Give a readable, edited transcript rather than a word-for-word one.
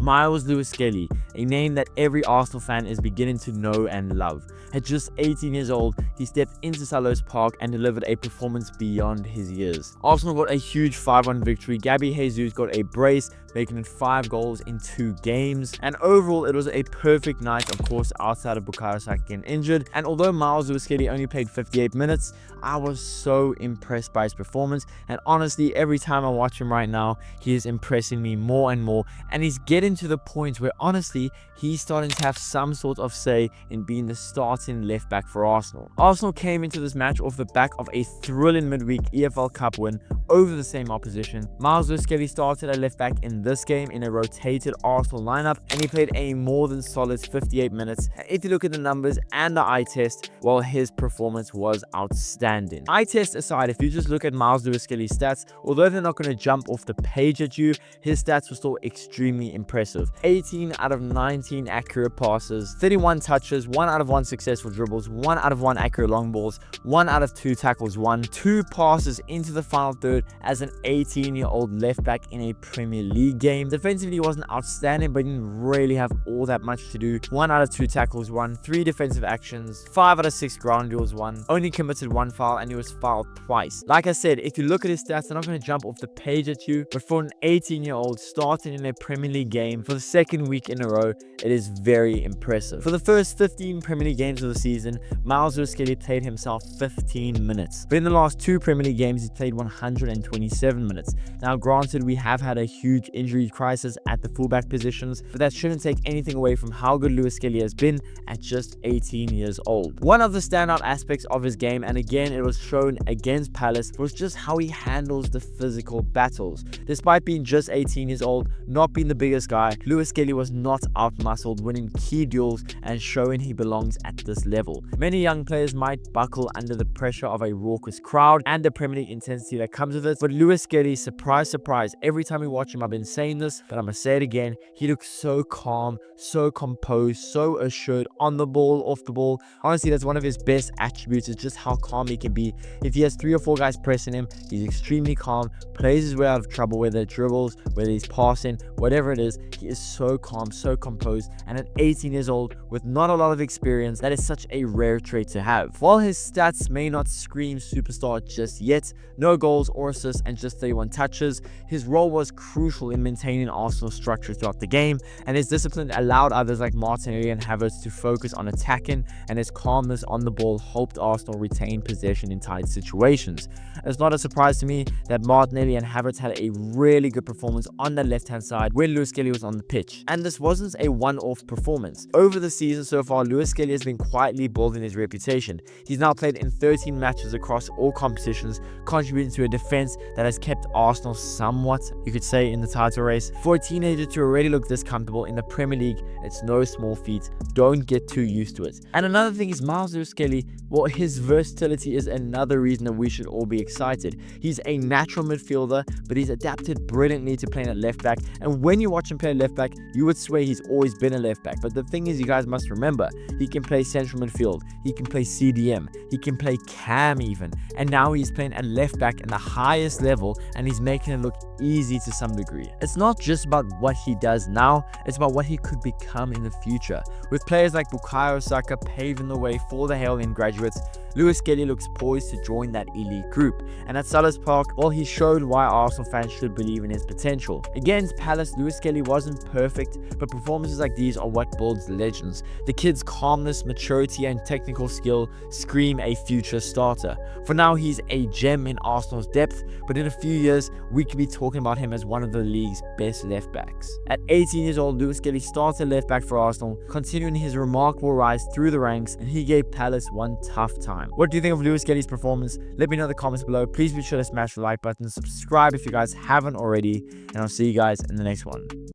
Myles Lewis-Skelly, a name that every Arsenal fan is beginning to know and love. At just 18 years old, he stepped into Selhurst Park and delivered a performance beyond his years. Arsenal got a huge 5-1 victory. Gabby Jesus got a brace, making it 5 goals in 2 games. And overall, it was a perfect night, of course, outside of Bukayo Saka getting injured. And although Myles Lewis-Skelly only played 58 minutes, I was so impressed by his performance. And honestly, every time I watch him right now, he is impressing me more and more. And he's getting to the point where, honestly, he's starting to have some sort of say in being the starting left back for Arsenal. Arsenal came into this match off the back of a thrilling midweek EFL Cup win over the same opposition. Myles Lewis-Skelly started at left back in this game in a rotated Arsenal lineup, and he played a more than solid 58 minutes. If you look at the numbers and the eye test, well, his performance was outstanding. Eye test aside, if you just look at Myles Lewis-Skelly's stats, although they're not going to jump off the page at you, his stats were still extremely impressive. 18 out of 19 accurate passes, 31 touches, 1 out of 1 successful dribbles, 1 out of 1 accurate long balls, 1 out of 2 tackles won, 2 passes into the final third as an 18-year-old left back in a Premier League game. Defensively, he wasn't outstanding, but he didn't really have all that much to do. 1 out of 2 tackles won, 3 defensive actions, 5 out of 6 ground duels won, only committed 1 foul, and he was fouled twice. Like I said, if you look at his stats, they're not going to jump off the page at you, but for an 18-year-old starting in a Premier League game for the 2nd week in a row, it is very impressive. For the first 15 Premier League games of the season, Myles Lewis-Skelly played himself 15 minutes. But in the last 2 Premier League games, he played 127 minutes. Now, granted, we have had a huge injury crisis at the fullback positions, but that shouldn't take anything away from how good Lewis-Skelly has been at just 18 years old. One of the standout aspects of his game, and again, it was shown against Palace, was just how he handles the physical battles. Despite being just 18 years old, not being the biggest guy, Lewis-Skelly was not out-muscled, winning key duels and showing he belongs at this level. Many young players might buckle under the pressure of a raucous crowd and the Premier League intensity that comes with it, but Lewis-Skelly, surprise, surprise, every time we watch him, I've been saying this, but I'm gonna say it again, he looks so calm, so composed, so assured on the ball, off the ball. Honestly, that's one of his best attributes, is just how calm he can be. If he has 3 or 4 guys pressing him, he's extremely calm, plays his way out of trouble, whether it dribbles, whether he's passing, whatever it is. He is so calm, so composed, and at 18 years old, with not a lot of experience, that is such a rare trait to have. While his stats may not scream superstar just yet, no goals or assists and just 31 touches, his role was crucial in maintaining Arsenal's structure throughout the game, and his discipline allowed others like Martinelli and Havertz to focus on attacking, and his calmness on the ball helped Arsenal retain possession in tight situations. It's not a surprise to me that Martinelli and Havertz had a really good performance on the left-hand side when Lewis-Skelly was on the pitch, and this wasn't a one-off performance. Over the season so far, Lewis-Skelly has been quietly building his reputation. He's now played in 13 matches across all competitions, contributing to a defense that has kept Arsenal somewhat, you could say, in the title race. For a teenager to already look this comfortable in the Premier League, it's no small feat. Don't get too used to it. And another thing is Myles Lewis-Skelly, well, his versatility is another reason that we should all be excited. He's a natural midfielder, but he's adapted brilliantly to playing at left back, and when you watch him play left back, you would swear he's always been a left back. But the thing is, you guys must remember, he can play central midfield, he can play CDM, he can play cam even, and now he's playing at left back in the highest level, and he's making it look easy to some degree. It's not just about what he does now, it's about what he could become in the future. With players like Bukayo Saka paving the way for the Hale End graduates, Lewis-Skelly looks poised to join that elite group. And at Selhurst Park, well, he showed why Arsenal fans should believe in his potential. Against Palace, Lewis-Skelly wasn't perfect, but performances like these are what builds legends. The kid's calmness, maturity, and technical skill scream a future starter. For now, he's a gem in Arsenal's depth, but in a few years, we could be talking about him as one of the league's best left backs. At 18 years old, Lewis-Skelly started left back for Arsenal, continuing his remarkable rise through the ranks, and he gave Palace one tough time. What do you think of Lewis-Skelly's performance? Let me know in the comments below. Please be sure to smash the like button, subscribe if you guys haven't already, and I'll see you guys in the next one.